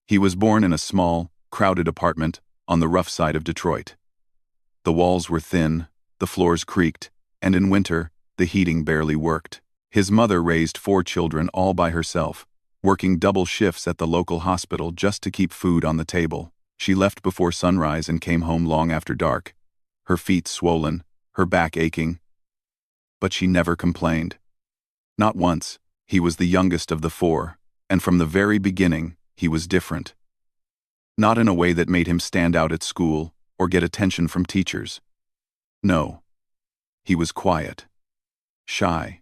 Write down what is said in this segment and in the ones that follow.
He was born in a small, crowded apartment on the rough side of Detroit. The walls were thin, the floors creaked, and in winter, the heating barely worked. His mother raised 4 children all by herself, working double shifts at the local hospital just to keep food on the table. She left before sunrise and came home long after dark, her feet swollen, her back aching. But she never complained. Not once. He was the youngest of the 4, and from the very beginning, he was different. Not in a way that made him stand out at school or get attention from teachers. No. He was quiet, shy,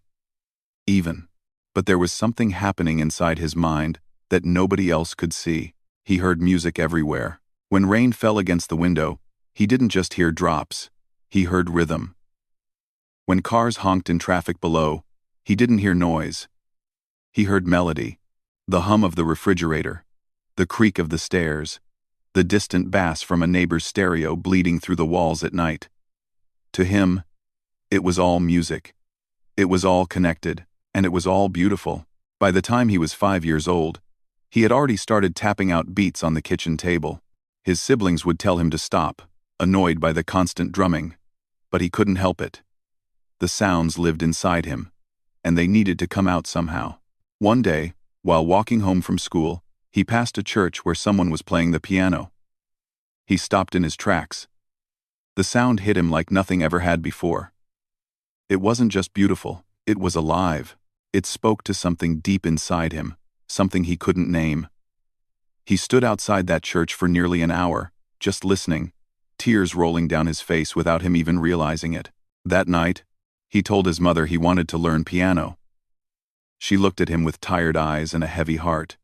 even. But there was something happening inside his mind that nobody else could see. He heard music everywhere. When rain fell against the window, he didn't just hear drops, he heard rhythm. When cars honked in traffic below, he didn't hear noise. He heard melody, the hum of the refrigerator, the creak of the stairs, the distant bass from a neighbor's stereo bleeding through the walls at night. To him, it was all music. It was all connected, and it was all beautiful. By the time he was 5 years old, he had already started tapping out beats on the kitchen table. His siblings would tell him to stop, annoyed by the constant drumming, but he couldn't help it. The sounds lived inside him, and they needed to come out somehow. One day, while walking home from school, he passed a church where someone was playing the piano. He stopped in his tracks. The sound hit him like nothing ever had before. It wasn't just beautiful, it was alive. It spoke to something deep inside him, something he couldn't name. He stood outside that church for nearly an hour, just listening, tears rolling down his face without him even realizing it. That night, he told his mother he wanted to learn piano. She looked at him with tired eyes and a heavy heart.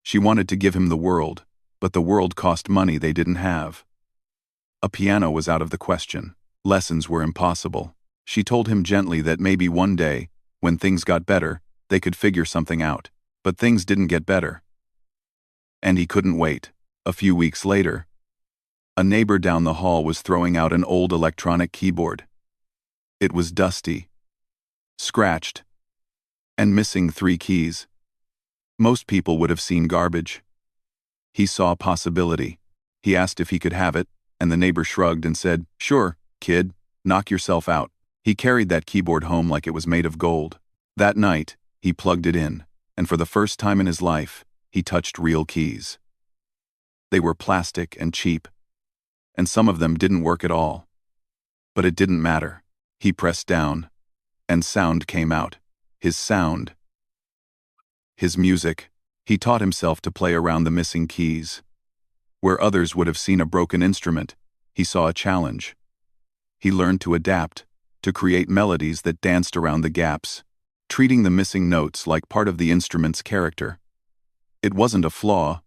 She wanted to give him the world, but the world cost money they didn't have. A piano was out of the question. Lessons were impossible. She told him gently that maybe one day, when things got better, they could figure something out. But things didn't get better. And he couldn't wait. A few weeks later, a neighbor down the hall was throwing out an old electronic keyboard. It was dusty, scratched, and missing 3 keys. Most people would have seen garbage. He saw possibility. He asked if he could have it, and the neighbor shrugged and said, "Sure, kid, knock yourself out." He carried that keyboard home like it was made of gold. That night, he plugged it in, and for the first time in his life, he touched real keys. They were plastic and cheap, and some of them didn't work at all. But it didn't matter. He pressed down, and sound came out. His sound. His music. He taught himself to play around the missing keys. Where others would have seen a broken instrument, he saw a challenge. He learned to adapt, to create melodies that danced around the gaps, treating the missing notes like part of the instrument's character. It wasn't a flaw,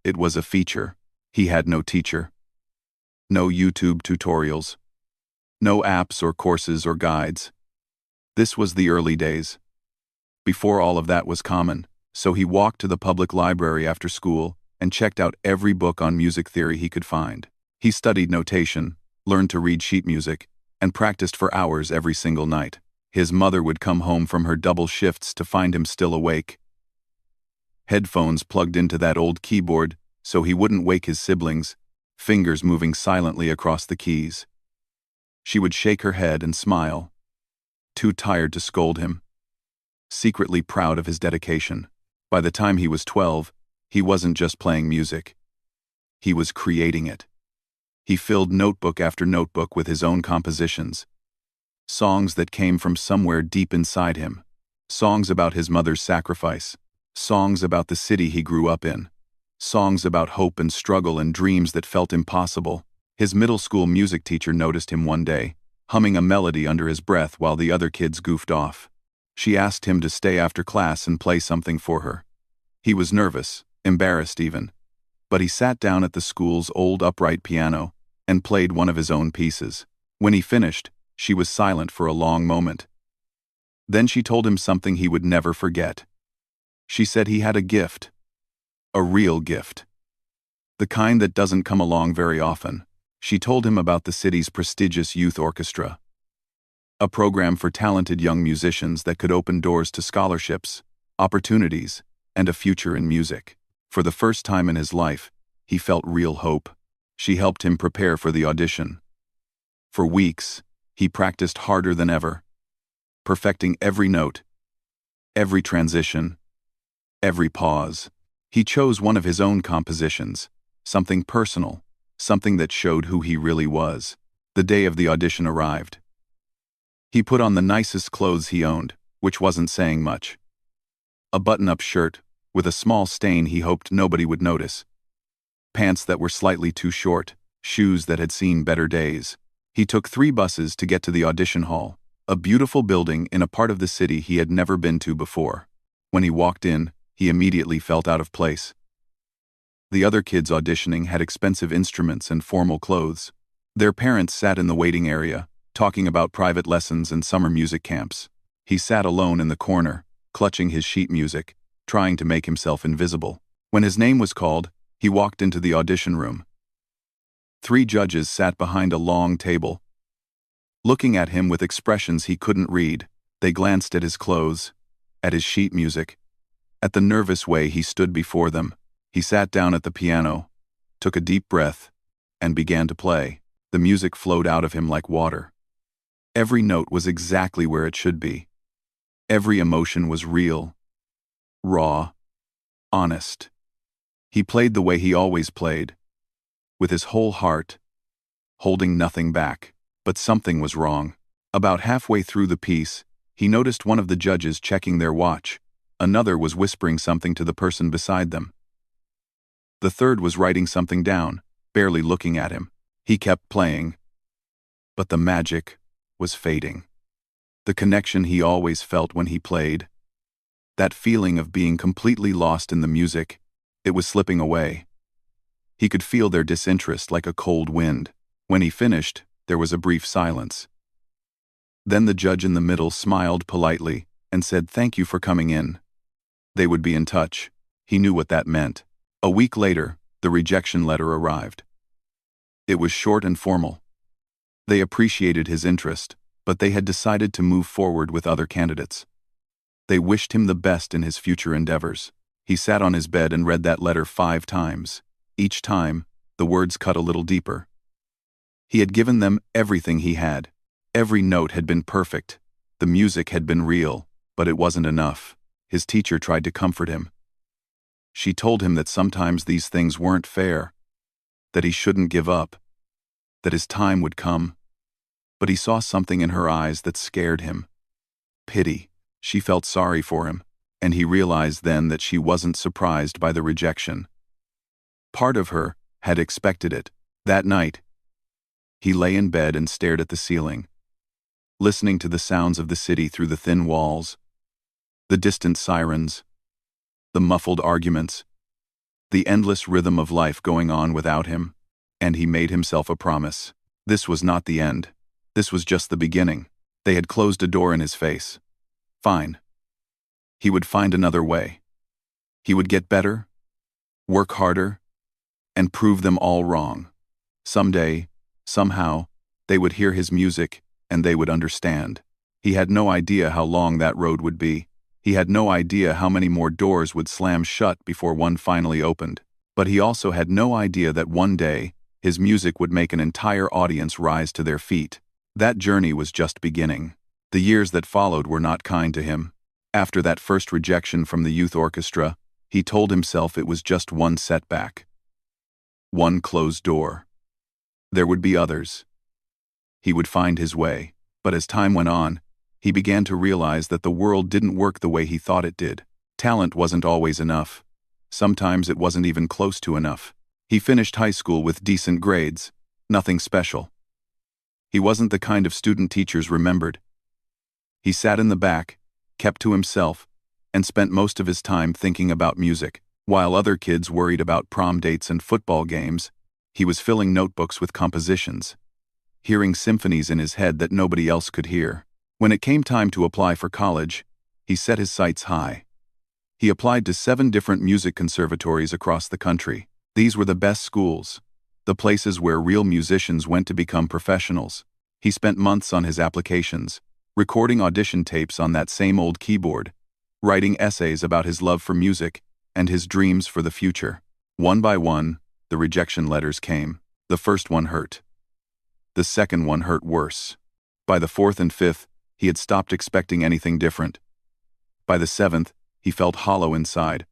it was a feature. He had no teacher. No YouTube tutorials. No apps or courses or guides. This was the early days. Before all of that was common, so he walked to the public library after school and checked out every book on music theory he could find. He studied notation, learned to read sheet music, and practiced for hours every single night. His mother would come home from her double shifts to find him still awake. Headphones plugged into that old keyboard so he wouldn't wake his siblings, fingers moving silently across the keys. She would shake her head and smile, too tired to scold him, secretly proud of his dedication. By the time he was 12, he wasn't just playing music. He was creating it. He filled notebook after notebook with his own compositions. Songs that came from somewhere deep inside him. Songs about his mother's sacrifice. Songs about the city he grew up in. Songs about hope and struggle and dreams that felt impossible. His middle school music teacher noticed him one day, humming a melody under his breath while the other kids goofed off. She asked him to stay after class and play something for her. He was nervous, embarrassed even, but he sat down at the school's old upright piano and played one of his own pieces. When he finished, she was silent for a long moment. Then she told him something he would never forget. She said he had a gift. A real gift. The kind that doesn't come along very often. She told him about the city's prestigious youth orchestra. A program for talented young musicians that could open doors to scholarships, opportunities, and a future in music. For the first time in his life, he felt real hope. She helped him prepare for the audition. For weeks, he practiced harder than ever, perfecting every note, every transition, every pause. He chose one of his own compositions, something personal, something that showed who he really was. The day of the audition arrived. He put on the nicest clothes he owned, which wasn't saying much. A button-up shirt, with a small stain he hoped nobody would notice. Pants that were slightly too short, shoes that had seen better days. He took 3 buses to get to the audition hall, a beautiful building in a part of the city he had never been to before. When he walked in, he immediately felt out of place. The other kids auditioning had expensive instruments and formal clothes. Their parents sat in the waiting area, talking about private lessons and summer music camps. He sat alone in the corner, clutching his sheet music, trying to make himself invisible. When his name was called, he walked into the audition room. 3 judges sat behind a long table. Looking at him with expressions he couldn't read, they glanced at his clothes, at his sheet music, at the nervous way he stood before them. He sat down at the piano, took a deep breath, and began to play. The music flowed out of him like water. Every note was exactly where it should be. Every emotion was real, raw, honest. He played the way he always played, with his whole heart, holding nothing back. But something was wrong. About halfway through the piece, he noticed one of the judges checking their watch. Another was whispering something to the person beside them. The third was writing something down, barely looking at him. He kept playing, but the magic was fading. The connection he always felt when he played, that feeling of being completely lost in the music, it was slipping away. He could feel their disinterest like a cold wind. When he finished, there was a brief silence. Then the judge in the middle smiled politely and said thank you for coming in. They would be in touch. He knew what that meant. A week later, the rejection letter arrived. It was short and formal. They appreciated his interest, but they had decided to move forward with other candidates. They wished him the best in his future endeavors. He sat on his bed and read that letter 5 times. Each time, the words cut a little deeper. He had given them everything he had. Every note had been perfect. The music had been real, but it wasn't enough. His teacher tried to comfort him. She told him that sometimes these things weren't fair, that he shouldn't give up, that his time would come. But he saw something in her eyes that scared him. Pity. She felt sorry for him, and he realized then that she wasn't surprised by the rejection. Part of her had expected it. That night, he lay in bed and stared at the ceiling, listening to the sounds of the city through the thin walls, the distant sirens, the muffled arguments, the endless rhythm of life going on without him, and he made himself a promise. This was not the end. This was just the beginning. They had closed a door in his face. Fine. He would find another way. He would get better, work harder, and prove them all wrong. Someday, somehow, they would hear his music, and they would understand. He had no idea how long that road would be. He had no idea how many more doors would slam shut before one finally opened. But he also had no idea that one day, his music would make an entire audience rise to their feet. That journey was just beginning. The years that followed were not kind to him. After that first rejection from the youth orchestra, he told himself it was just one setback. One closed door. There would be others. He would find his way. But as time went on, he began to realize that the world didn't work the way he thought it did. Talent wasn't always enough. Sometimes it wasn't even close to enough. He finished high school with decent grades, nothing special. He wasn't the kind of student teachers remembered. He sat in the back, kept to himself, and spent most of his time thinking about music. While other kids worried about prom dates and football games, he was filling notebooks with compositions, hearing symphonies in his head that nobody else could hear. When it came time to apply for college, he set his sights high. He applied to 7 different music conservatories across the country. These were the best schools, the places where real musicians went to become professionals. He spent months on his applications, recording audition tapes on that same old keyboard, writing essays about his love for music, and his dreams for the future. One by one, the rejection letters came. The first one hurt. The second one hurt worse. By the fourth and fifth, he had stopped expecting anything different. By the seventh, he felt hollow inside,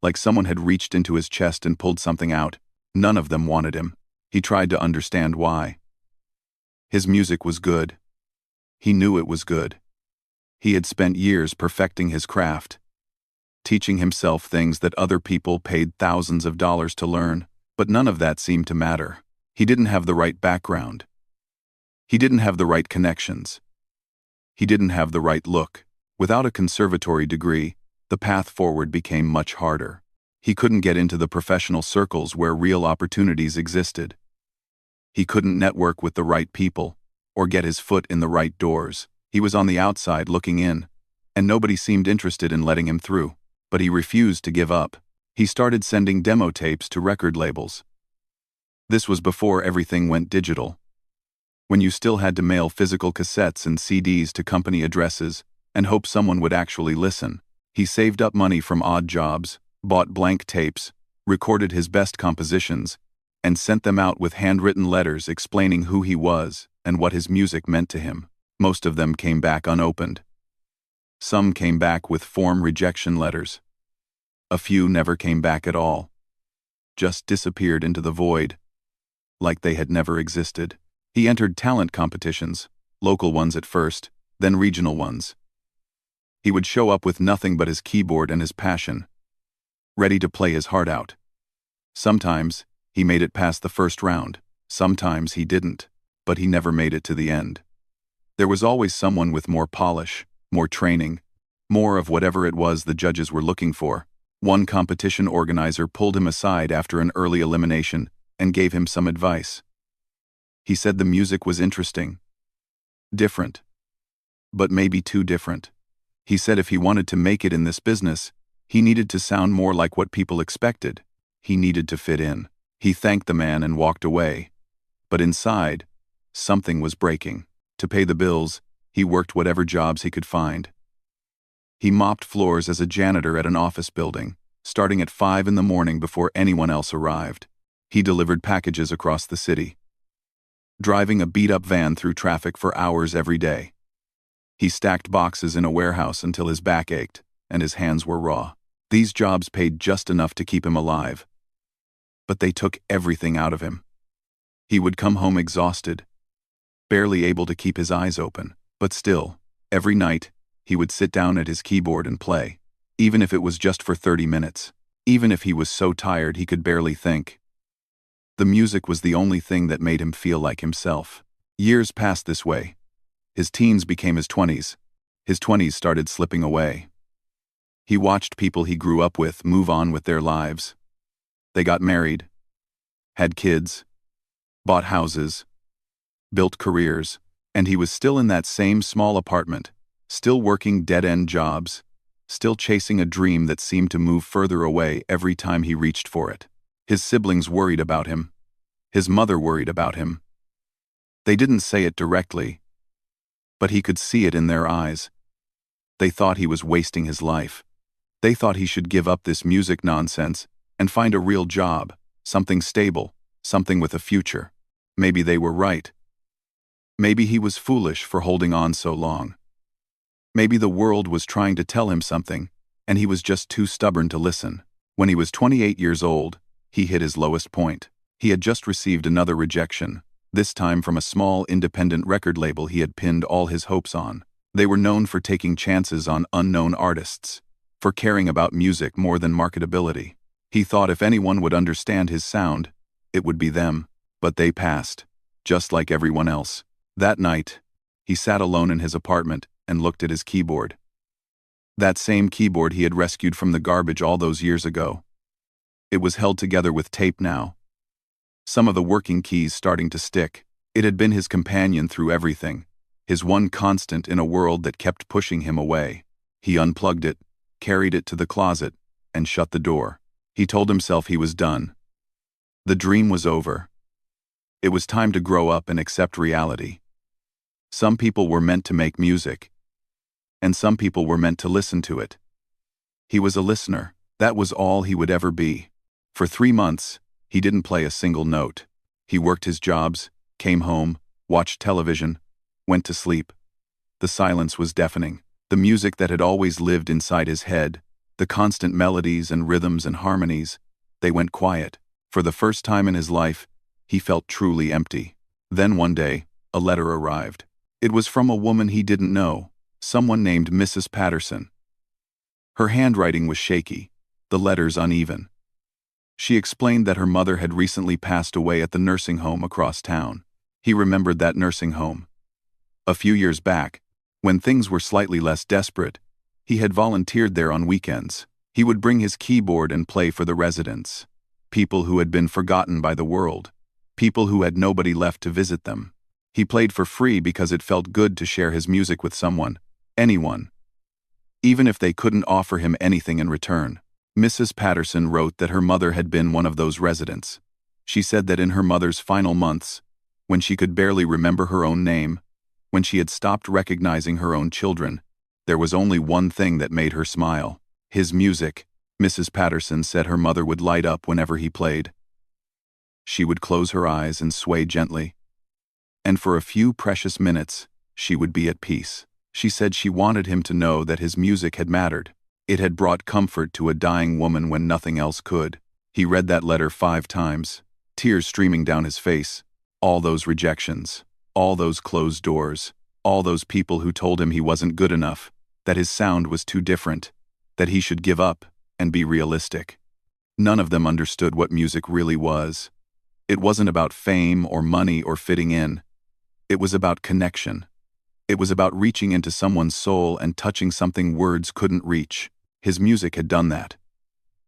like someone had reached into his chest and pulled something out. None of them wanted him. He tried to understand why. His music was good. He knew it was good. He had spent years perfecting his craft, teaching himself things that other people paid thousands of dollars to learn, but none of that seemed to matter. He didn't have the right background. He didn't have the right connections. He didn't have the right look. Without a conservatory degree, the path forward became much harder. He couldn't get into the professional circles where real opportunities existed. He couldn't network with the right people, or get his foot in the right doors. He was on the outside looking in, and nobody seemed interested in letting him through. But he refused to give up. He started sending demo tapes to record labels. This was before everything went digital, when you still had to mail physical cassettes and CDs to company addresses and hope someone would actually listen. He saved up money from odd jobs, bought blank tapes, recorded his best compositions, and sent them out with handwritten letters explaining who he was and what his music meant to him. Most of them came back unopened. Some came back with form rejection letters. A few never came back at all. Just disappeared into the void, like they had never existed. He entered talent competitions, local ones at first, then regional ones. He would show up with nothing but his keyboard and his passion, ready to play his heart out. Sometimes, he made it past the first round. Sometimes he didn't, but he never made it to the end. There was always someone with more polish, more training, more of whatever it was the judges were looking for. One competition organizer pulled him aside after an early elimination and gave him some advice. He said the music was interesting, different, but maybe too different. He said if he wanted to make it in this business, he needed to sound more like what people expected. He needed to fit in. He thanked the man and walked away. But inside, something was breaking. To pay the bills, he worked whatever jobs he could find. He mopped floors as a janitor at an office building, starting at 5 in the morning before anyone else arrived. He delivered packages across the city, driving a beat-up van through traffic for hours every day. He stacked boxes in a warehouse until his back ached and his hands were raw. These jobs paid just enough to keep him alive, but they took everything out of him. He would come home exhausted, barely able to keep his eyes open, but still, every night, he would sit down at his keyboard and play, even if it was just for 30 minutes, even if he was so tired he could barely think. The music was the only thing that made him feel like himself. Years passed this way. His teens became his 20s. His 20s started slipping away. He watched people he grew up with move on with their lives. They got married, had kids, bought houses, built careers, and he was still in that same small apartment, still working dead-end jobs, still chasing a dream that seemed to move further away every time he reached for it. His siblings worried about him. His mother worried about him. They didn't say it directly, but he could see it in their eyes. They thought he was wasting his life. They thought he should give up this music nonsense and find a real job, something stable, something with a future. Maybe they were right. Maybe he was foolish for holding on so long. Maybe the world was trying to tell him something, and he was just too stubborn to listen. When he was 28 years old, he hit his lowest point. He had just received another rejection, this time from a small independent record label he had pinned all his hopes on. They were known for taking chances on unknown artists, for caring about music more than marketability. He thought if anyone would understand his sound, it would be them, but they passed, just like everyone else. That night, he sat alone in his apartment and looked at his keyboard. That same keyboard he had rescued from the garbage all those years ago. It was held together with tape now, some of the working keys starting to stick. It had been his companion through everything, his one constant in a world that kept pushing him away. He unplugged it, carried it to the closet, and shut the door. He told himself he was done. The dream was over. It was time to grow up and accept reality. Some people were meant to make music, and some people were meant to listen to it. He was a listener. That was all he would ever be. For 3 months, he didn't play a single note. He worked his jobs, came home, watched television, went to sleep. The silence was deafening. The music that had always lived inside his head, the constant melodies and rhythms and harmonies, they went quiet. For the first time in his life, he felt truly empty. Then one day, a letter arrived. It was from a woman he didn't know, someone named Mrs. Patterson. Her handwriting was shaky, the letters uneven. She explained that her mother had recently passed away at the nursing home across town. He remembered that nursing home. A few years back, when things were slightly less desperate, he had volunteered there on weekends. He would bring his keyboard and play for the residents, people who had been forgotten by the world, people who had nobody left to visit them. He played for free because it felt good to share his music with someone, anyone, even if they couldn't offer him anything in return. Mrs. Patterson wrote that her mother had been one of those residents. She said that in her mother's final months, when she could barely remember her own name, when she had stopped recognizing her own children, there was only one thing that made her smile: his music. Mrs. Patterson said her mother would light up whenever he played. She would close her eyes and sway gently. And for a few precious minutes, she would be at peace. She said she wanted him to know that his music had mattered. It had brought comfort to a dying woman when nothing else could. He read that letter 5 times, tears streaming down his face. All those rejections, all those closed doors, all those people who told him he wasn't good enough, that his sound was too different, that he should give up and be realistic. None of them understood what music really was. It wasn't about fame or money or fitting in. It was about connection. It was about reaching into someone's soul and touching something words couldn't reach. His music had done that.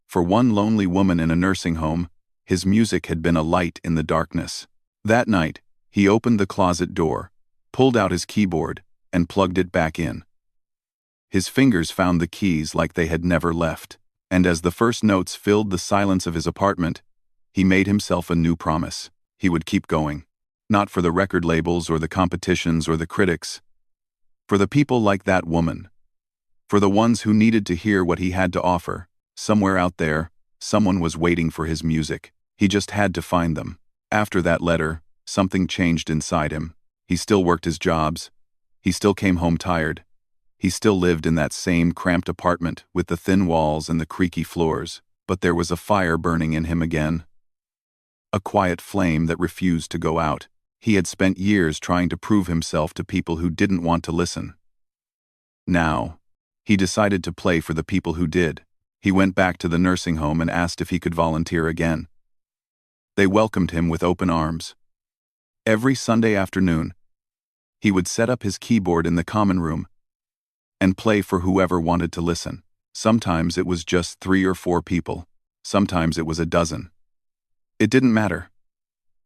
For one lonely woman in a nursing home, his music had been a light in the darkness. That night, he opened the closet door, pulled out his keyboard, and plugged it back in. His fingers found the keys like they had never left, and as the first notes filled the silence of his apartment, he made himself a new promise. He would keep going. Not for the record labels or the competitions or the critics. For the people like that woman. For the ones who needed to hear what he had to offer. Somewhere out there, someone was waiting for his music. He just had to find them. After that letter, something changed inside him. He still worked his jobs. He still came home tired. He still lived in that same cramped apartment with the thin walls and the creaky floors. But there was a fire burning in him again. A quiet flame that refused to go out. He had spent years trying to prove himself to people who didn't want to listen. Now, he decided to play for the people who did. He went back to the nursing home and asked if he could volunteer again. They welcomed him with open arms. Every Sunday afternoon, he would set up his keyboard in the common room and play for whoever wanted to listen. Sometimes it was just 3 or 4 people. Sometimes it was a dozen. It didn't matter.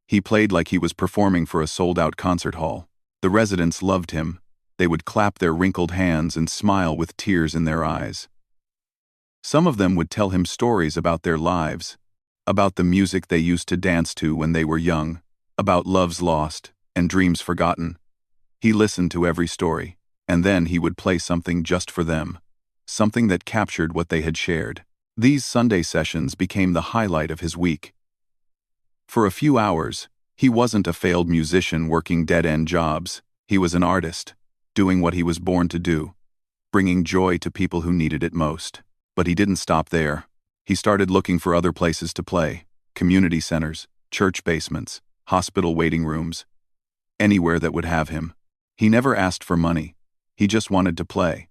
He played like he was performing for a sold-out concert hall. The residents loved him. They would clap their wrinkled hands and smile with tears in their eyes. Some of them would tell him stories about their lives, about the music they used to dance to when they were young, about loves lost and dreams forgotten. He listened to every story, and then he would play something just for them, something that captured what they had shared. These Sunday sessions became the highlight of his week. For a few hours, he wasn't a failed musician working dead-end jobs. He was an artist, doing what he was born to do, bringing joy to people who needed it most. But he didn't stop there. He started looking for other places to play: community centers, church basements, hospital waiting rooms, anywhere that would have him. He never asked for money. He just wanted to play.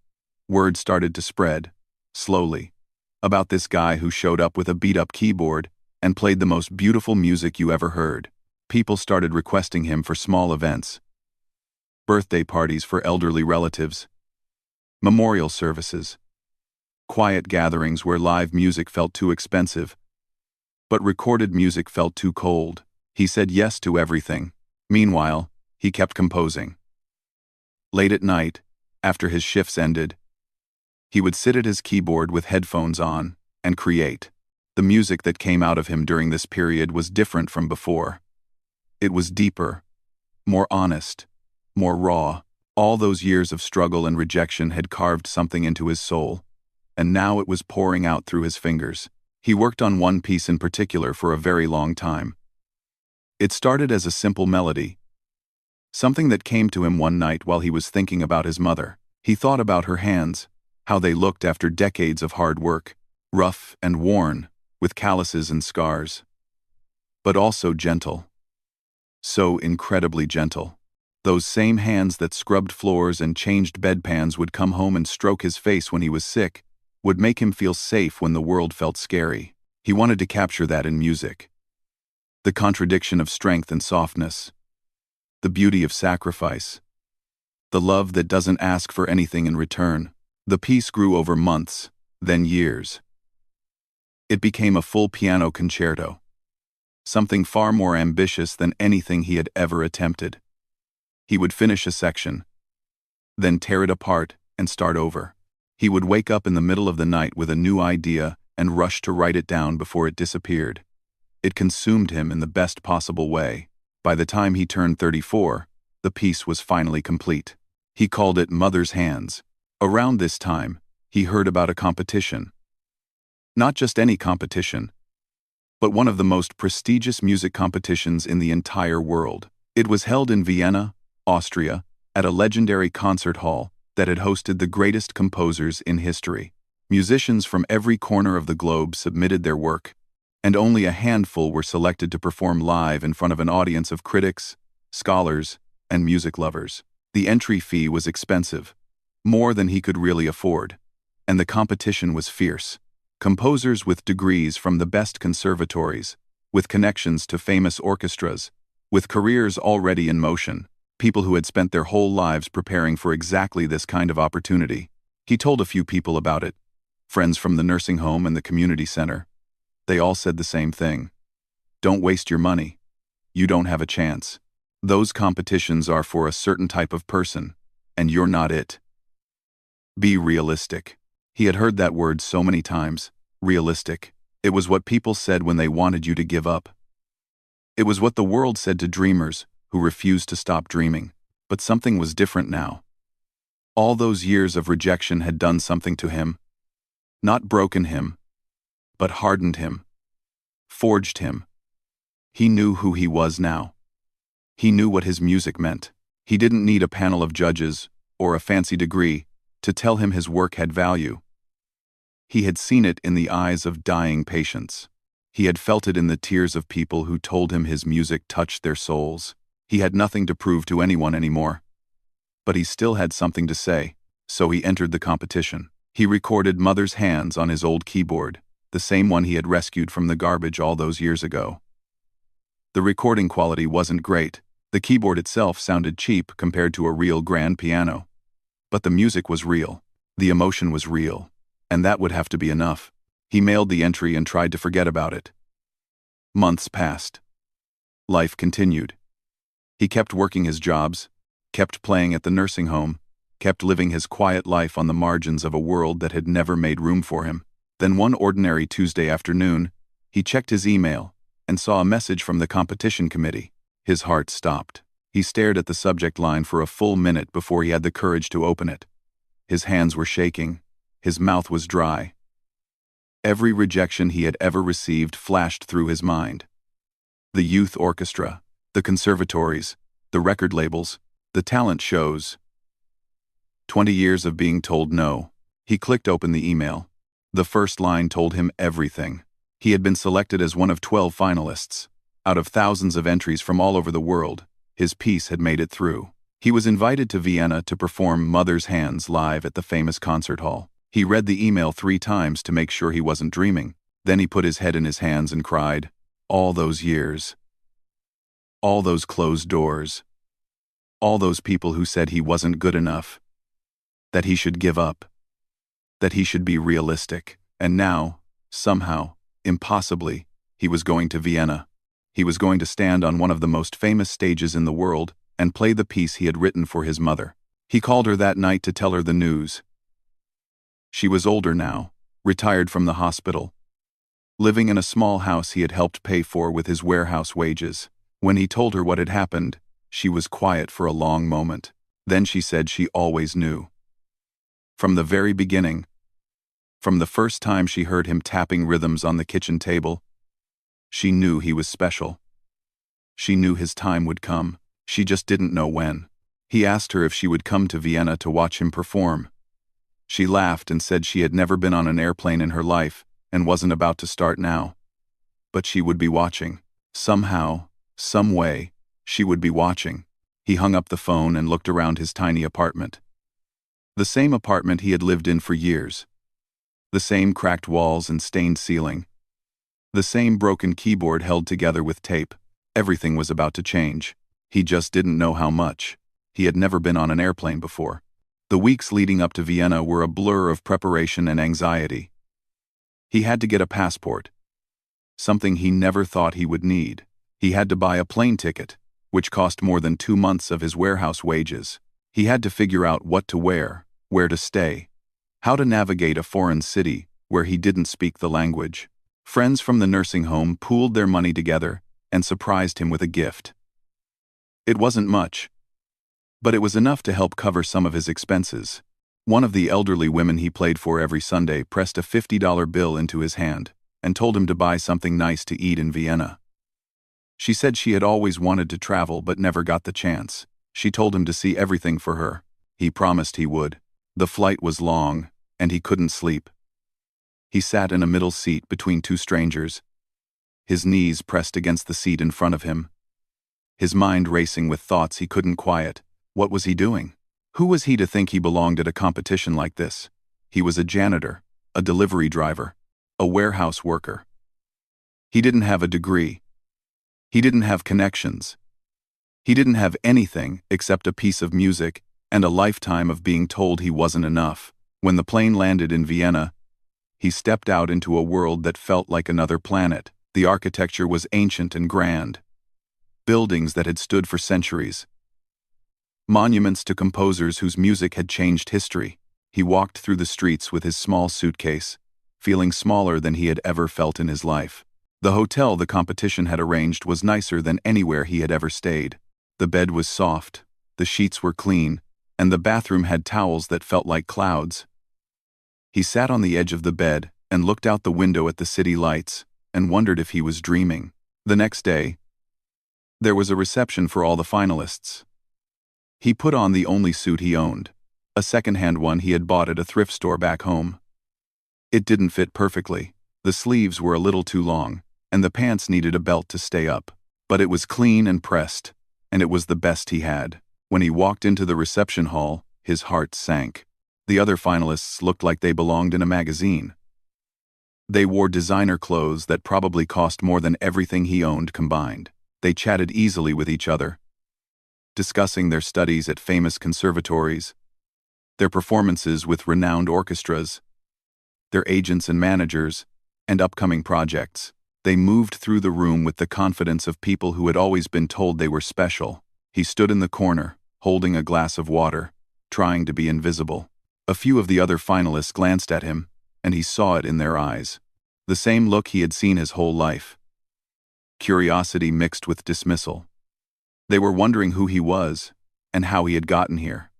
Word started to spread, slowly, about this guy who showed up with a beat-up keyboard and played the most beautiful music you ever heard. People started requesting him for small events, birthday parties for elderly relatives, memorial services, quiet gatherings where live music felt too expensive, but recorded music felt too cold. He said yes to everything. Meanwhile, he kept composing. Late at night, after his shifts ended, he would sit at his keyboard with headphones on and create. The music that came out of him during this period was different from before. It was deeper, more honest, more raw. All those years of struggle and rejection had carved something into his soul. and now it was pouring out through his fingers. He worked on one piece in particular for a very long time. It started as a simple melody, something that came to him one night while he was thinking about his mother. He thought about her hands, how they looked after decades of hard work, rough and worn, with calluses and scars. But also gentle. So incredibly gentle. Those same hands that scrubbed floors and changed bedpans would come home and stroke his face when he was sick, would make him feel safe when the world felt scary. He wanted to capture that in music. The contradiction of strength and softness. The beauty of sacrifice. The love that doesn't ask for anything in return. The piece grew over months, then years. It became a full piano concerto. Something far more ambitious than anything he had ever attempted. He would finish a section, then tear it apart and start over. He would wake up in the middle of the night with a new idea and rush to write it down before it disappeared. It consumed him in the best possible way. By the time he turned 34, the piece was finally complete. He called it Mother's Hands. Around this time, he heard about a competition. Not just any competition, but one of the most prestigious music competitions in the entire world. It was held in Vienna, Austria, at a legendary concert hall that had hosted the greatest composers in history. Musicians from every corner of the globe submitted their work, and only a handful were selected to perform live in front of an audience of critics, scholars, and music lovers. The entry fee was expensive, more than he could really afford, and the competition was fierce. Composers with degrees from the best conservatories, with connections to famous orchestras, with careers already in motion, people who had spent their whole lives preparing for exactly this kind of opportunity. He told a few people about it, friends from the nursing home and the community center. They all said the same thing. Don't waste your money. You don't have a chance. Those competitions are for a certain type of person, and you're not it. Be realistic. He had heard that word so many times. Realistic. It was what people said when they wanted you to give up. It was what the world said to dreamers who refused to stop dreaming. But something was different now. All those years of rejection had done something to him. Not broken him, but hardened him. Forged him. He knew who he was now. He knew what his music meant. He didn't need a panel of judges or a fancy degree to tell him his work had value. He had seen it in the eyes of dying patients. He had felt it in the tears of people who told him his music touched their souls. He had nothing to prove to anyone anymore. But he still had something to say, so he entered the competition. He recorded Mother's Hands on his old keyboard, the same one he had rescued from the garbage all those years ago. The recording quality wasn't great. The keyboard itself sounded cheap compared to a real grand piano. But the music was real. The emotion was real. And that would have to be enough. He mailed the entry and tried to forget about it. Months passed. Life continued. He kept working his jobs, kept playing at the nursing home, kept living his quiet life on the margins of a world that had never made room for him. Then one ordinary Tuesday afternoon, he checked his email and saw a message from the competition committee. His heart stopped. He stared at the subject line for a full minute before he had the courage to open it. His hands were shaking. His mouth was dry. Every rejection he had ever received flashed through his mind. The youth orchestra, the conservatories, the record labels, the talent shows. 20 years of being told no. He clicked open the email. The first line told him everything. He had been selected as one of 12 finalists. Out of thousands of entries from all over the world, his piece had made it through. He was invited to Vienna to perform Mother's Hands live at the famous concert hall. He read the email 3 times to make sure he wasn't dreaming. Then he put his head in his hands and cried, all those years. All those closed doors. All those people who said he wasn't good enough. That he should give up. That he should be realistic. And now, somehow, impossibly, he was going to Vienna. He was going to stand on one of the most famous stages in the world and play the piece he had written for his mother. He called her that night to tell her the news. She was older now, retired from the hospital, living in a small house he had helped pay for with his warehouse wages. When he told her what had happened, she was quiet for a long moment. Then she said she always knew. From the very beginning. From the first time she heard him tapping rhythms on the kitchen table, she knew he was special. She knew his time would come. She just didn't know when. He asked her if she would come to Vienna to watch him perform. She laughed and said she had never been on an airplane in her life and wasn't about to start now. But she would be watching. Somehow, some way, she would be watching. He hung up the phone and looked around his tiny apartment. The same apartment he had lived in for years. The same cracked walls and stained ceiling. The same broken keyboard held together with tape. Everything was about to change. He just didn't know how much. He had never been on an airplane before. The weeks leading up to Vienna were a blur of preparation and anxiety. He had to get a passport. Something he never thought he would need. He had to buy a plane ticket, which cost more than 2 months of his warehouse wages. He had to figure out what to wear, where to stay, how to navigate a foreign city where he didn't speak the language. Friends from the nursing home pooled their money together and surprised him with a gift. It wasn't much, but it was enough to help cover some of his expenses. One of the elderly women he played for every Sunday pressed a $50 bill into his hand and told him to buy something nice to eat in Vienna. She said she had always wanted to travel but never got the chance. She told him to see everything for her. He promised he would. The flight was long, and he couldn't sleep. He sat in a middle seat between 2 strangers, his knees pressed against the seat in front of him, his mind racing with thoughts he couldn't quiet. What was he doing? Who was he to think he belonged at a competition like this? He was a janitor, a delivery driver, a warehouse worker. He didn't have a degree. He didn't have connections. He didn't have anything except a piece of music and a lifetime of being told he wasn't enough. When the plane landed in Vienna, he stepped out into a world that felt like another planet. The architecture was ancient and grand. Buildings that had stood for centuries. Monuments to composers whose music had changed history. He walked through the streets with his small suitcase, feeling smaller than he had ever felt in his life. The hotel the competition had arranged was nicer than anywhere he had ever stayed. The bed was soft, the sheets were clean, and the bathroom had towels that felt like clouds. He sat on the edge of the bed and looked out the window at the city lights and wondered if he was dreaming. The next day, there was a reception for all the finalists. He put on the only suit he owned, a second-hand one he had bought at a thrift store back home. It didn't fit perfectly. The sleeves were a little too long, and the pants needed a belt to stay up. But it was clean and pressed, and it was the best he had. When he walked into the reception hall, his heart sank. The other finalists looked like they belonged in a magazine. They wore designer clothes that probably cost more than everything he owned combined. They chatted easily with each other, discussing their studies at famous conservatories, their performances with renowned orchestras, their agents and managers, and upcoming projects. They moved through the room with the confidence of people who had always been told they were special. He stood in the corner, holding a glass of water, trying to be invisible. A few of the other finalists glanced at him, and he saw it in their eyes. The same look he had seen his whole life. Curiosity mixed with dismissal. They were wondering who he was, and how he had gotten here.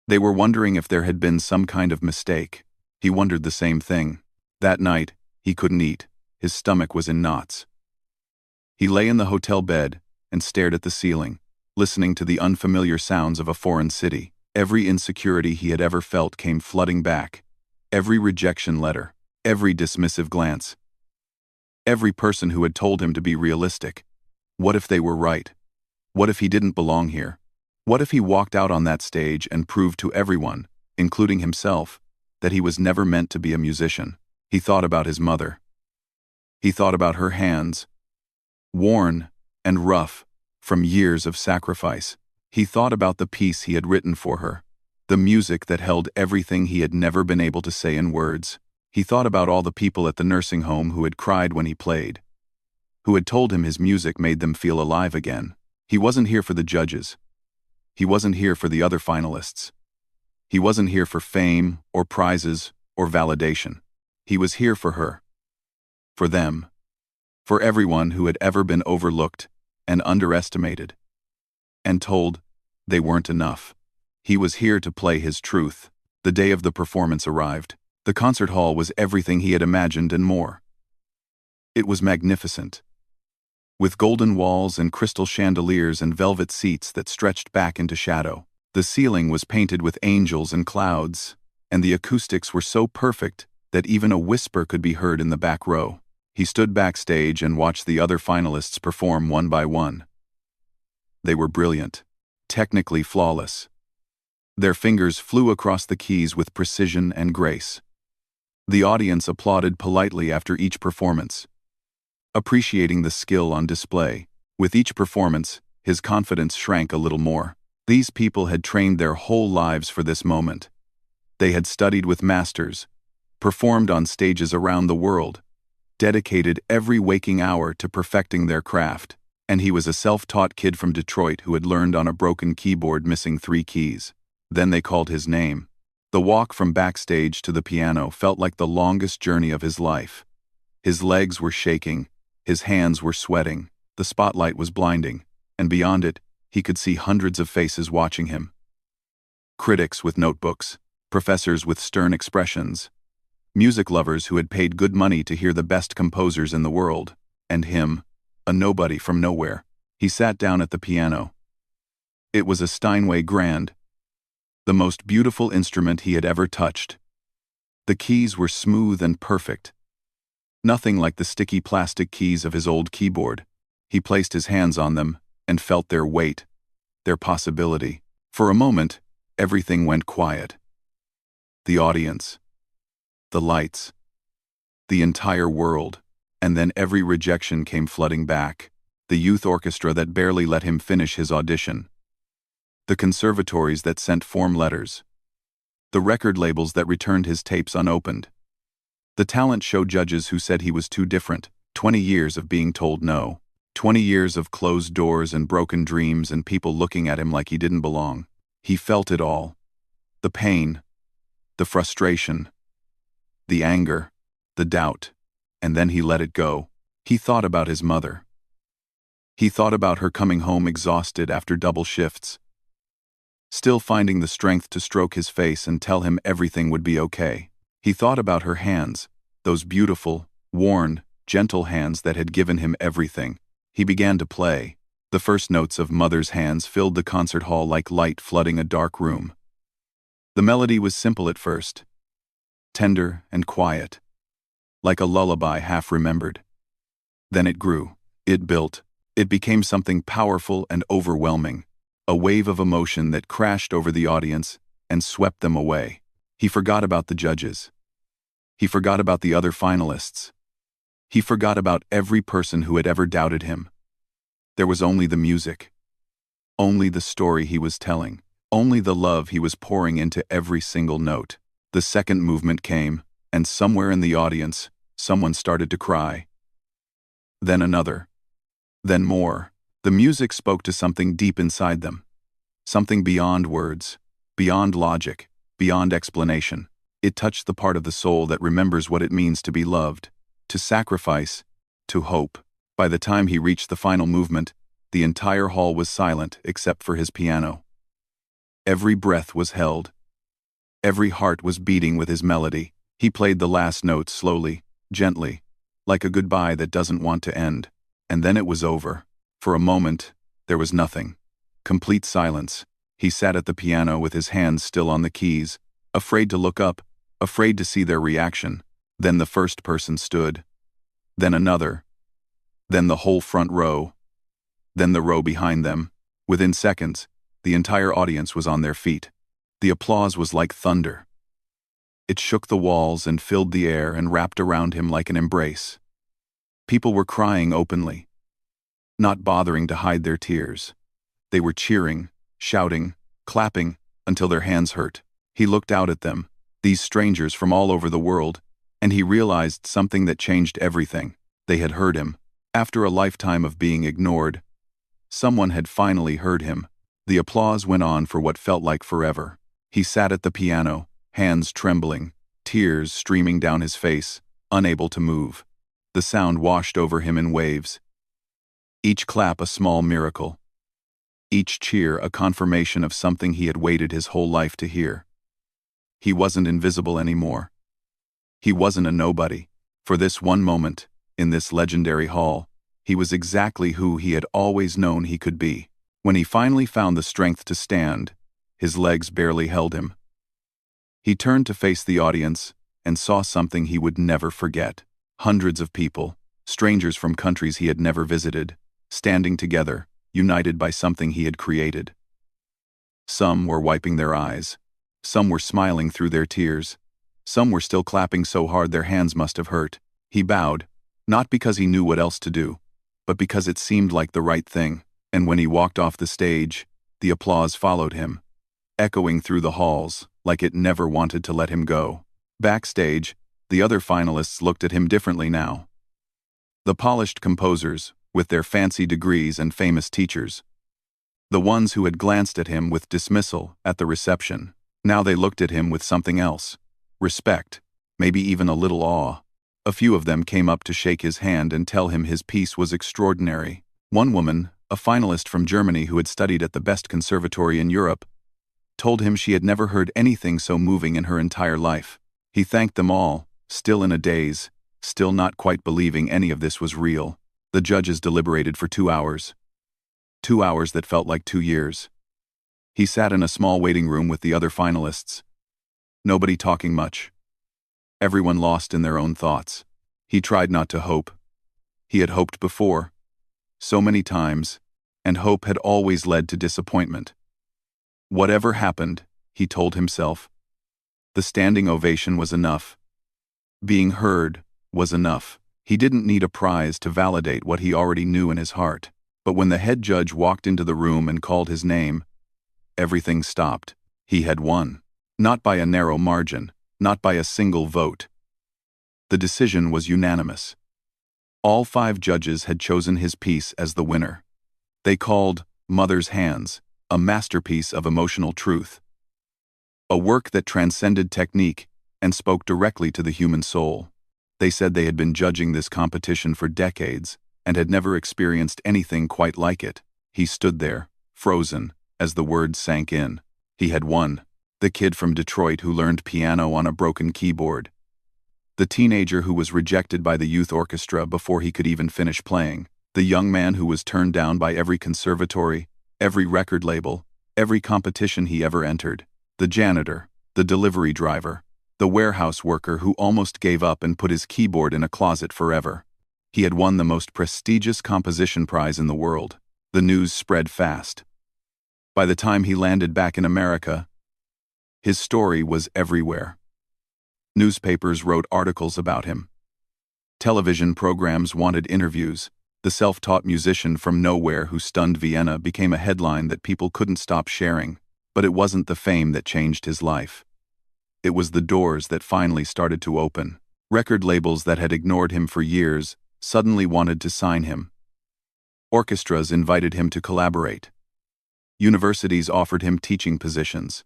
They were wondering if there had been some kind of mistake. He wondered the same thing. That night, he couldn't eat. His stomach was in knots. He lay in the hotel bed and stared at the ceiling, listening to the unfamiliar sounds of a foreign city. Every insecurity he had ever felt came flooding back. Every rejection letter, every dismissive glance, every person who had told him to be realistic. What if they were right? What if he didn't belong here? What if he walked out on that stage and proved to everyone, including himself, that he was never meant to be a musician? He thought about his mother. He thought about her hands, worn and rough from years of sacrifice. He thought about the piece he had written for her, the music that held everything he had never been able to say in words. He thought about all the people at the nursing home who had cried when he played, who had told him his music made them feel alive again. He wasn't here for the judges. He wasn't here for the other finalists. He wasn't here for fame or prizes or validation. He was here for her. For them. For everyone who had ever been overlooked and underestimated and told they weren't enough. He was here to play his truth. The day of the performance arrived. The concert hall was everything he had imagined and more. It was magnificent, with golden walls and crystal chandeliers and velvet seats that stretched back into shadow. The ceiling was painted with angels and clouds, and the acoustics were so perfect that even a whisper could be heard in the back row. He stood backstage and watched the other finalists perform one by one. They were brilliant, technically flawless. Their fingers flew across the keys with precision and grace. The audience applauded politely after each performance, appreciating the skill on display. With each performance, his confidence shrank a little more. These people had trained their whole lives for this moment. They had studied with masters, performed on stages around the world, dedicated every waking hour to perfecting their craft, and he was a self-taught kid from Detroit who had learned on a broken keyboard missing 3 keys. Then they called his name. The walk from backstage to the piano felt like the longest journey of his life. His legs were shaking, his hands were sweating, the spotlight was blinding, and beyond it, he could see hundreds of faces watching him. Critics with notebooks, professors with stern expressions, music lovers who had paid good money to hear the best composers in the world, and him, a nobody from nowhere. He sat down at the piano. It was a Steinway Grand, the most beautiful instrument he had ever touched. The keys were smooth and perfect. Nothing like the sticky plastic keys of his old keyboard. He placed his hands on them and felt their weight, their possibility. For a moment, everything went quiet. The audience, the lights, the entire world, and then every rejection came flooding back. The youth orchestra that barely let him finish his audition. The conservatories that sent form letters. The record labels that returned his tapes unopened. The talent show judges who said he was too different. 20 years of being told no. 20 years of closed doors and broken dreams and people looking at him like he didn't belong. He felt it all. The pain, the frustration, the anger, the doubt, and then he let it go. He thought about his mother. He thought about her coming home exhausted after double shifts, still finding the strength to stroke his face and tell him everything would be okay. He thought about her hands, those beautiful, worn, gentle hands that had given him everything. He began to play. The first notes of Mother's hands filled the concert hall like light flooding a dark room. The melody was simple at first, tender and quiet, like a lullaby half remembered. Then it grew, it built, it became something powerful and overwhelming, a wave of emotion that crashed over the audience and swept them away. He forgot about the judges. He forgot about the other finalists. He forgot about every person who had ever doubted him. There was only the music, only the story he was telling, only the love he was pouring into every single note. The second movement came, and somewhere in the audience, someone started to cry. Then another. Then more. The music spoke to something deep inside them. Something beyond words, beyond logic, beyond explanation. It touched the part of the soul that remembers what it means to be loved, to sacrifice, to hope. By the time he reached the final movement, the entire hall was silent except for his piano. Every breath was held. Every heart was beating with his melody. He played the last notes slowly, gently, like a goodbye that doesn't want to end. And then it was over. For a moment, there was nothing. Complete silence. He sat at the piano with his hands still on the keys, afraid to look up, afraid to see their reaction. Then the first person stood. Then another. Then the whole front row. Then the row behind them. Within seconds, the entire audience was on their feet. The applause was like thunder. It shook the walls and filled the air and wrapped around him like an embrace. People were crying openly, not bothering to hide their tears. They were cheering, shouting, clapping, until their hands hurt. He looked out at them, these strangers from all over the world, and he realized something that changed everything. They had heard him. After a lifetime of being ignored, someone had finally heard him. The applause went on for what felt like forever. He sat at the piano, hands trembling, tears streaming down his face, unable to move. The sound washed over him in waves. Each clap a small miracle. Each cheer a confirmation of something he had waited his whole life to hear. He wasn't invisible anymore. He wasn't a nobody. For this one moment, in this legendary hall, he was exactly who he had always known he could be. When he finally found the strength to stand, his legs barely held him. He turned to face the audience and saw something he would never forget. Hundreds of people, strangers from countries he had never visited, standing together, united by something he had created. Some were wiping their eyes. Some were smiling through their tears. Some were still clapping so hard their hands must have hurt. He bowed, not because he knew what else to do, but because it seemed like the right thing. And when he walked off the stage, the applause followed him, echoing through the halls like it never wanted to let him go. Backstage, the other finalists looked at him differently now. The polished composers, with their fancy degrees and famous teachers. The ones who had glanced at him with dismissal at the reception. Now they looked at him with something else. Respect, maybe even a little awe. A few of them came up to shake his hand and tell him his piece was extraordinary. One woman, a finalist from Germany who had studied at the best conservatory in Europe, told him she had never heard anything so moving in her entire life. He thanked them all, still in a daze, still not quite believing any of this was real. The judges deliberated for 2 hours. 2 hours that felt like 2 years. He sat in a small waiting room with the other finalists. Nobody talking much. Everyone lost in their own thoughts. He tried not to hope. He had hoped before, so many times, and hope had always led to disappointment. Whatever happened, he told himself, the standing ovation was enough. Being heard was enough. He didn't need a prize to validate what he already knew in his heart. But when the head judge walked into the room and called his name, everything stopped. He had won. Not by a narrow margin, not by a single vote. The decision was unanimous. All 5 judges had chosen his piece as the winner. They called Mother's Hands a masterpiece of emotional truth. A work that transcended technique and spoke directly to the human soul. They said they had been judging this competition for decades and had never experienced anything quite like it. He stood there, frozen, as the words sank in. He had won. The kid from Detroit who learned piano on a broken keyboard. The teenager who was rejected by the youth orchestra before he could even finish playing. The young man who was turned down by every conservatory, every record label, every competition he ever entered. The janitor, the delivery driver, the warehouse worker who almost gave up and put his keyboard in a closet forever. He had won the most prestigious composition prize in the world. The news spread fast. By the time he landed back in America, his story was everywhere. Newspapers wrote articles about him. Television programs wanted interviews. The self-taught musician from nowhere who stunned Vienna became a headline that people couldn't stop sharing. But it wasn't the fame that changed his life. It was the doors that finally started to open. Record labels that had ignored him for years suddenly wanted to sign him. Orchestras invited him to collaborate. Universities offered him teaching positions.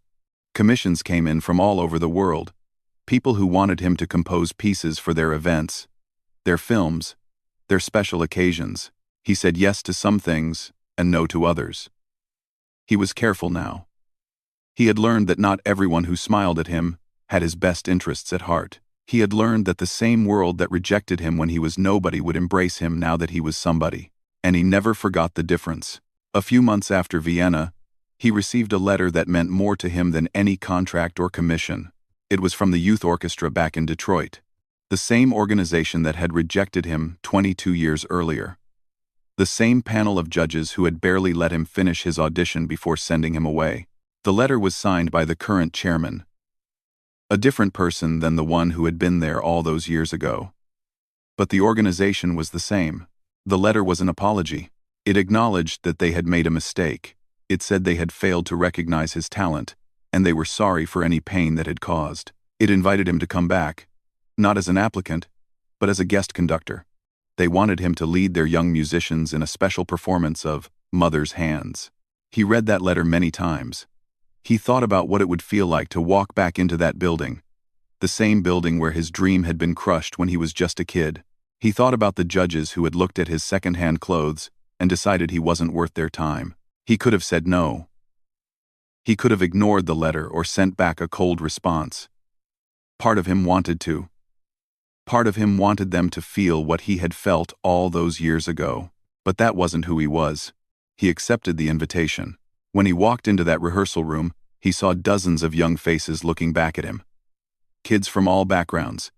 Commissions came in from all over the world. People who wanted him to compose pieces for their events, their films, their special occasions. He said yes to some things and no to others. He was careful now. He had learned that not everyone who smiled at him had his best interests at heart. He had learned that the same world that rejected him when he was nobody would embrace him now that he was somebody. And he never forgot the difference. A few months after Vienna, he received a letter that meant more to him than any contract or commission. It was from the youth orchestra back in Detroit, the same organization that had rejected him 22 years earlier. The same panel of judges who had barely let him finish his audition before sending him away. The letter was signed by the current chairman, a different person than the one who had been there all those years ago. But the organization was the same. The letter was an apology. It acknowledged that they had made a mistake. It said they had failed to recognize his talent, and they were sorry for any pain that had caused. It invited him to come back, not as an applicant, but as a guest conductor. They wanted him to lead their young musicians in a special performance of Mother's Hands. He read that letter many times. He thought about what it would feel like to walk back into that building, the same building where his dream had been crushed when he was just a kid. He thought about the judges who had looked at his second-hand clothes and decided he wasn't worth their time. He could have said no. He could have ignored the letter or sent back a cold response. Part of him wanted to. Part of him wanted them to feel what he had felt all those years ago. But that wasn't who he was. He accepted the invitation. When he walked into that rehearsal room, he saw dozens of young faces looking back at him. Kids from all backgrounds.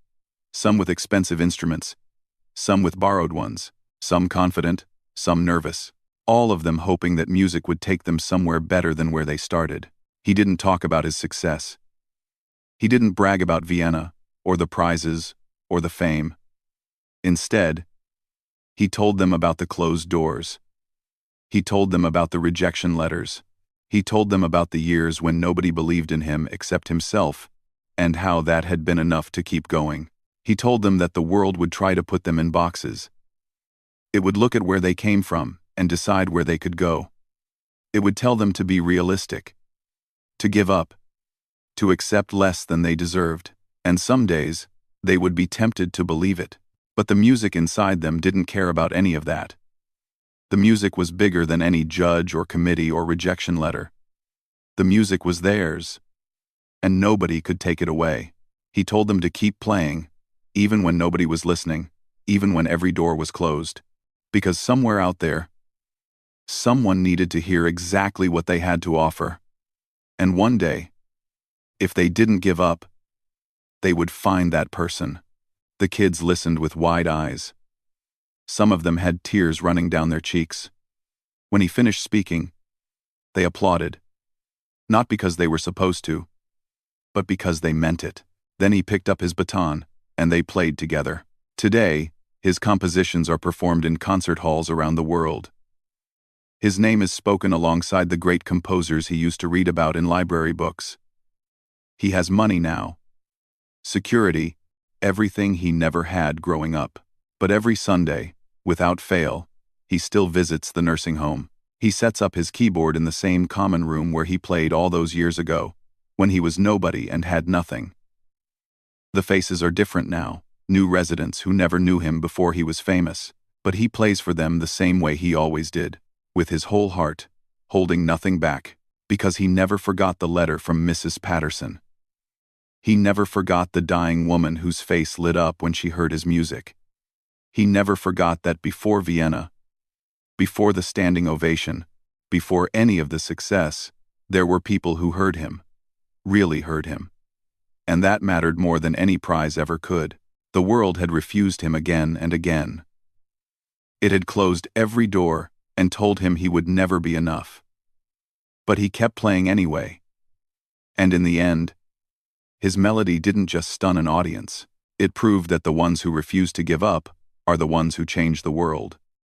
Some with expensive instruments, some with borrowed ones, some confident, some nervous. All of them hoping that music would take them somewhere better than where they started. He didn't talk about his success. He didn't brag about Vienna, or the prizes, or the fame. Instead, he told them about the closed doors. He told them about the rejection letters. He told them about the years when nobody believed in him except himself, and how that had been enough to keep going. He told them that the world would try to put them in boxes. It would look at where they came from and decide where they could go. It would tell them to be realistic, to give up, to accept less than they deserved, and some days they would be tempted to believe it. But the music inside them didn't care about any of that. The music was bigger than any judge or committee or rejection letter. The music was theirs, and nobody could take it away. He told them to keep playing, even when nobody was listening, even when every door was closed. Because somewhere out there, someone needed to hear exactly what they had to offer. And one day, if they didn't give up, they would find that person. The kids listened with wide eyes. Some of them had tears running down their cheeks. When he finished speaking, they applauded. Not because they were supposed to, but because they meant it. Then he picked up his baton, and they played together. Today, his compositions are performed in concert halls around the world. His name is spoken alongside the great composers he used to read about in library books. He has money now. Security, everything he never had growing up. But every Sunday, without fail, he still visits the nursing home. He sets up his keyboard in the same common room where he played all those years ago, when he was nobody and had nothing. The faces are different now, new residents who never knew him before he was famous, but he plays for them the same way he always did, with his whole heart, holding nothing back, because he never forgot the letter from Mrs. Patterson. He never forgot the dying woman whose face lit up when she heard his music. He never forgot that before Vienna, before the standing ovation, before any of the success, there were people who heard him, really heard him. And that mattered more than any prize ever could. The world had refused him again and again. It had closed every door and told him he would never be enough. But he kept playing anyway. And in the end, his melody didn't just stun an audience. It proved that the ones who refuse to give up are the ones who change the world.